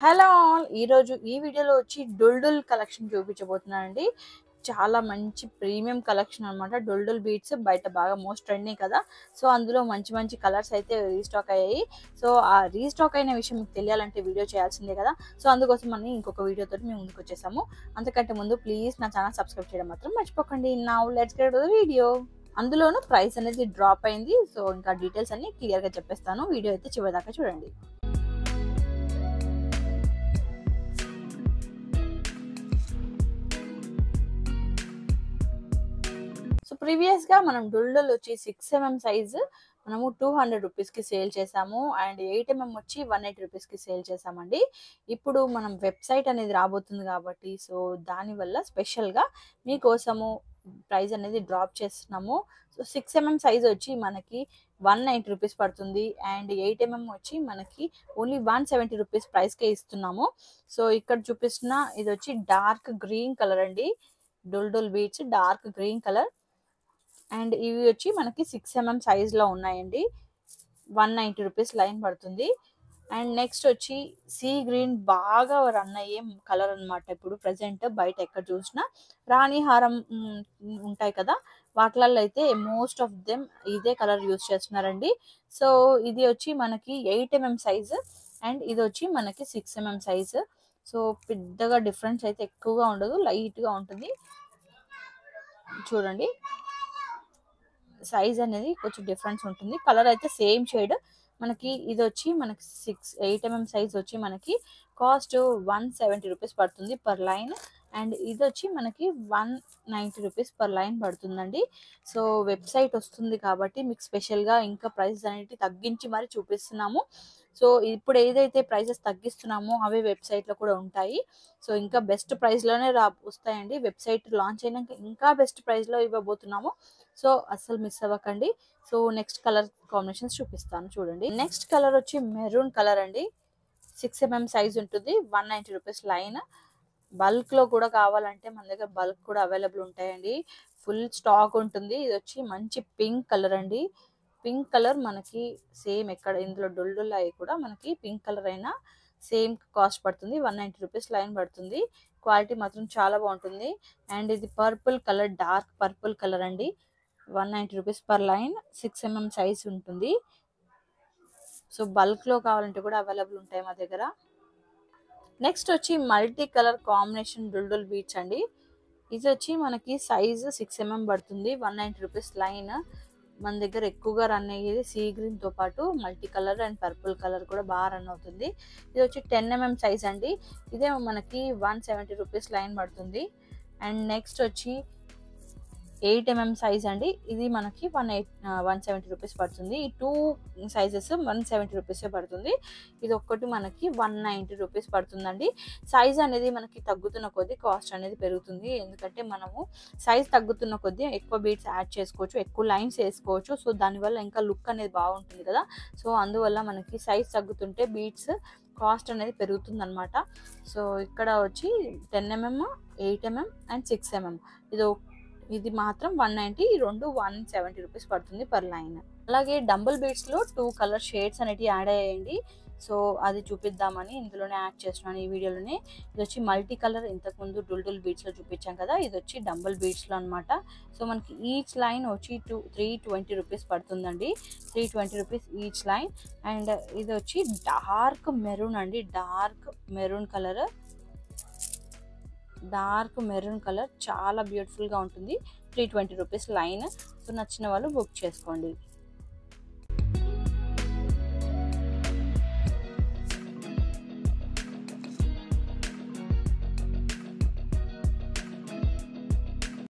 Hello all ఈరోజు ఈ వీడియోలో వచ్చి డొల్డొల్ కలెక్షన్ చూపించబోతున్నానండి. చాలా మంచి ప్రీమియం కలెక్షన్ అనమాట. డొల్డొల్ బీడ్స్ బయట బాగా మోస్ట్ ట్రెండింగ్ కదా. సో అందులో మంచి మంచి కలర్స్ అయితే రీస్టాక్ అయ్యాయి. సో ఆ రీస్టాక్ అయిన విషయం మీకు తెలియాలంటే వీడియో చేయాల్సిందే కదా. సో అందుకోసం మనం ఇంకొక వీడియోతో మేము ముందుకు వచ్చేసాము. అంతకంటే ముందు ప్లీజ్ నా ఛానల్ సబ్స్క్రైబ్ చేయడం మాత్రం మర్చిపోకండి. Now let's get to the video. అందులోనూ ప్రైస్ అనేది డ్రాప్ అయింది. సో ఇంకా డీటెయిల్స్ అన్ని క్లియర్గా చెప్పేస్తాను. వీడియో అయితే చివరిదాకా చూడండి. సో ప్రీవియస్ గా మనం డొల్డొల్ వచ్చి 6mm సైజు మనము 200 రూపీస్కి సేల్ చేసాము. అండ్ 8mm వచ్చి 180 రూపీస్కి సేల్ చేసామండి. ఇప్పుడు మనం వెబ్సైట్ అనేది రాబోతుంది కాబట్టి సో దానివల్ల స్పెషల్గా మీకోసము ప్రైస్ అనేది డ్రాప్ చేస్తున్నాము. సో 6mm సైజ్ వచ్చి మనకి 190 రూపీస్ పడుతుంది. అండ్ 8mm వచ్చి మనకి ఓన్లీ 170 రూపీస్ ప్రైస్కే ఇస్తున్నాము. సో ఇక్కడ చూపిస్తున్న ఇది వచ్చి డార్క్ గ్రీన్ కలర్ అండి. డొల్డొల్ beads dark green colour. And ఇవి వచ్చి మనకి 6mm సైజ్లో ఉన్నాయండి. 190 రూపీస్ లైన్ పడుతుంది. అండ్ నెక్స్ట్ వచ్చి సీ గ్రీన్ బాగా రన్ అయ్యే కలర్ అనమాట. ఇప్పుడు ప్రజెంట్ బయట ఎక్కడ చూసినా రాణిహారం ఉంటాయి కదా, వాటిలలో అయితే మోస్ట్ ఆఫ్ దెమ్ ఇదే కలర్ యూజ్ చేస్తున్నారండి. సో ఇది వచ్చి మనకి 8mm సైజు అండ్ ఇది వచ్చి మనకి 6mm సైజు. సో పెద్దగా డిఫరెన్స్ అయితే ఎక్కువగా ఉండదు, లైట్గా ఉంటుంది. చూడండి సైజ్ అనేది కొంచెం డిఫరెన్స్ ఉంటుంది. కలర్ అయితే సేమ్ షేడ్. మనకి ఇది వచ్చి మనకి 8mm సైజ్ వచ్చి మనకి కాస్ట్ 170 రూపీస్ పడుతుంది పర్ లైన్. అండ్ ఇది వచ్చి మనకి 190 రూపీస్ పర్ లైన్ పడుతుందండి. సో వెబ్సైట్ వస్తుంది కాబట్టి మీకు స్పెషల్గా ఇంకా ప్రైస్ అనేది తగ్గించి మరి చూపిస్తున్నాము. సో ఇప్పుడు ఏదైతే ప్రైసెస్ తగ్గిస్తున్నామో అవి వెబ్సైట్లో కూడా ఉంటాయి. సో ఇంకా బెస్ట్ ప్రైస్లోనే వస్తాయండి. వెబ్సైట్ లాంచ్ అయినాక ఇంకా బెస్ట్ ప్రైస్లో ఇవ్వబోతున్నాము. సో అస్సలు మిస్ అవ్వకండి. సో నెక్స్ట్ కలర్ కాంబినేషన్స్ చూపిస్తాను చూడండి. నెక్స్ట్ కలర్ వచ్చి మెరూన్ కలర్ అండి. 6mm సైజ్ ఉంటుంది. 190 రూపీస్ లైన్. బల్క్లో కూడా కావాలంటే మన దగ్గర బల్క్ కూడా అవైలబుల్ ఉంటాయండి. ఫుల్ స్టాక్ ఉంటుంది. ఇది వచ్చి మంచి పింక్ కలర్ అండి. పింక్ కలర్ మనకి సేమ్ ఎక్కడ ఇందులో డొల్డొల్ అవి కూడా మనకి పింక్ కలర్ అయినా సేమ్ కాస్ట్ పడుతుంది. 190 రూపీస్ లైన్ పడుతుంది. క్వాలిటీ మాత్రం చాలా బాగుంటుంది. అండ్ ఇది purple colour, dark purple colour అండి. 190 rupees per line. 6mm size ఉంటుంది. సో బల్క్లో కావాలంటే కూడా అవైలబుల్ ఉంటాయి మా దగ్గర. నెక్స్ట్ వచ్చి మల్టీ కలర్ కాంబినేషన్ డొల్డొల్ బీడ్స్ అండి. ఇది వచ్చి మనకి సైజు 6mm పడుతుంది. 190 రూపీస్ లైన్. మన దగ్గర ఎక్కువగా రన్ అయ్యేది సీ గ్రీన్తో పాటు multi colour and purple colour కూడా బాగా రన్ అవుతుంది. ఇది వచ్చి 10mm సైజ్ అండి. ఇదే మనకి 170 రూపీస్ లైన్ పడుతుంది. అండ్ నెక్స్ట్ వచ్చి 8mm సైజ్ అండి. ఇది మనకి 170 రూపీస్ పడుతుంది. ఈ 2 సైజెస్ 170 రూపీసే పడుతుంది. ఇది ఒక్కటి మనకి 190 రూపీస్ పడుతుందండి. సైజ్ అనేది మనకి తగ్గుతున్న కొద్దీ కాస్ట్ అనేది పెరుగుతుంది. ఎందుకంటే మనము సైజ్ తగ్గుతున్న కొద్దీ ఎక్కువ బీడ్స్ యాడ్ చేసుకోవచ్చు, ఎక్కువ లైన్స్ వేసుకోవచ్చు. సో దానివల్ల ఇంకా లుక్ అనేది బాగుంటుంది కదా. సో అందువల్ల మనకి సైజ్ తగ్గుతుంటే బీడ్స్ కాస్ట్ అనేది పెరుగుతుంది అనమాట. సో ఇక్కడ వచ్చి 10mm, 8mm అండ్ 6mm. ఇది మాత్రం 190, ఈ రెండు 170 రూపీస్ పడుతుంది పర్ లైన్. అలాగే డంబుల్ బీడ్స్లో 2 కలర్ షేడ్స్ అనేవి యాడ్ అయ్యాయండి. సో అది చూపిద్దామని ఇందులోనే యాడ్ చేస్తున్నాను ఈ వీడియోలోనే. ఇది వచ్చి మల్టీ కలర్, ఇంతకుముందు డొల్డొల్ బీడ్స్లో చూపించాం కదా, ఇది వచ్చి డంబుల్ బీడ్స్లో అనమాట. సో మనకి ఈచ్ లైన్ వచ్చి 320 రూపీస్ పడుతుందండి. 320 రూపీస్ ఈచ్ లైన్. అండ్ ఇది వచ్చి డార్క్ మెరూన్ అండి. Dark maroon colour, dark maroon colour చాలా బ్యూటిఫుల్గా ఉంటుంది. 320 రూపీస్ లైన్. సో నచ్చిన వాళ్ళు బుక్ చేసుకోండి.